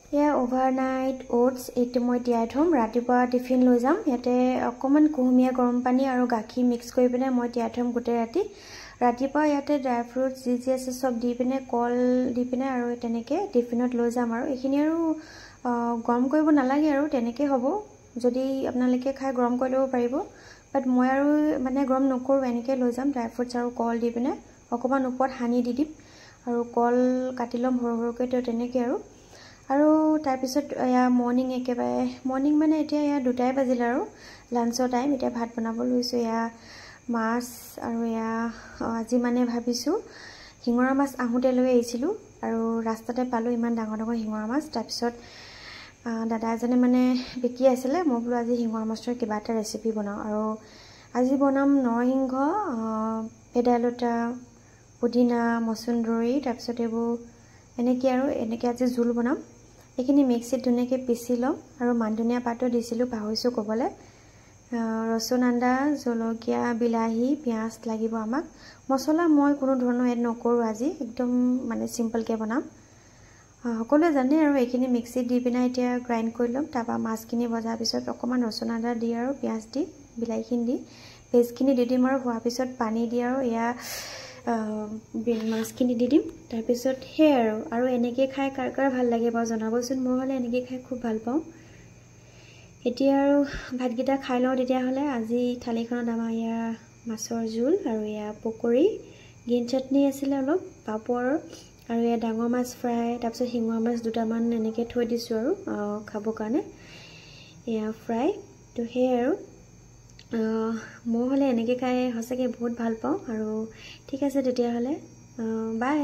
এয়া ওভাৰনাইট ওটছ এইটো মই তিয়াই থ'ম ৰাতিপুৱা টিফিন লৈ যাম ইয়াতে অকণমান কুহুমীয়া গৰম পানী আৰু গাখীৰ মিক্স কৰি পিনে মই তিয়াই থ'ম গোটেই ৰাতিপুৱা ইয়াতে ড্ৰাই ফ্ৰুট যি আছে চব দি পিনে কল দি পিনে আৰু তেনেকৈ টিফিনত লৈ যাম আৰু এইখিনি আৰু গৰম কৰিব নালাগে আৰু তেনেকৈ হ'ব যদি আপোনালোকে খাই গৰম কৰি ল'ব পাৰিব বাট মই আৰু মানে গৰম নকৰোঁ এনেকৈ লৈ যাম ড্ৰাই ফ্ৰুটছ আৰু কল দি পিনে অকণমান ওপৰত সানি দি দিম আৰু কল কাটি ল'ম সৰু সৰুকৈ তো তেনেকৈ আৰু তাৰপিছত এয়া মৰ্নিং মানে এতিয়া এয়া 2টাই বাজিল আৰু লাঞ্চৰ টাইম এতিয়া ভাত বনাব লৈছোঁ এয়া মাছ আৰু এয়া আজি মানে ভাবিছোঁ শিঙৰা মাছ আহোঁতে লৈ আহিছিলোঁ আৰু ৰাস্তাতে পালোঁ ইমান ডাঙৰ শিঙৰা মাছ তাৰপিছত দাদা এজনে মানে বিকি আছিলে মই বোলো আজি শিঙৰা মাছৰ কিবা এটা ৰেচিপি বনাওঁ আৰু আজি বনাম নৰসিংহ ভেদাইলতা পুদিনা মচুন্দৰী তাৰপিছত এইবোৰ এনেকৈ আজি জোল বনাম এইখিনি মিক্সিত ধুনীয়াকৈ পিচি ল'ম আৰু মানধনিয়া পাতো দিছিলোঁ পাহৰিছোঁ ক'বলৈ ৰচুন আদা জলকীয়া বিলাহী পিঁয়াজ লাগিব আমাক মছলা মই কোনো ধৰণৰ এড নকৰোঁ আজি একদম মানে চিম্পলকৈ বনাম সকলোৱে জানে আৰু এইখিনি মিক্সিত দি পিনে এতিয়া গ্ৰাইণ্ড কৰি ল'ম তাৰপৰা মাছখিনি ভজাৰ পিছত অকণমান ৰচুন আদা দি আৰু পিঁয়াজ দি বিলাহীখিনি দি পেষ্টখিনি দি দিম আৰু হোৱাৰ পিছত পানী দি আৰু এয়া মাছখিনি দি দিম তাৰপিছত সেয়াই আৰু এনেকৈ খাই কাৰ ভাল লাগে বাৰু জনাবচোন মই হ'লে এনেকৈ খাই খুব ভাল পাওঁ এতিয়া আৰু ভাতকেইটা খাই লওঁ তেতিয়াহ'লে আজি থালিখনত আমাৰ ইয়াৰ মাছৰ জোল আৰু এয়া পকৰি গ্ৰীণ চাটনি আছিলে অলপ পাপৰ আৰু এয়া ডাঙৰ মাছ ফ্ৰাই তাৰপিছত শিঙৰা মাছ দুটামান এনেকৈ থৈ দিছোঁ আৰু খাবৰ কাৰণে এয়া ফ্ৰাই তো সেয়াই আৰু মই হ'লে এনেকৈ খাই সঁচাকৈ বহুত ভাল পাওঁ আৰু ঠিক আছে তেতিয়াহ'লে বাই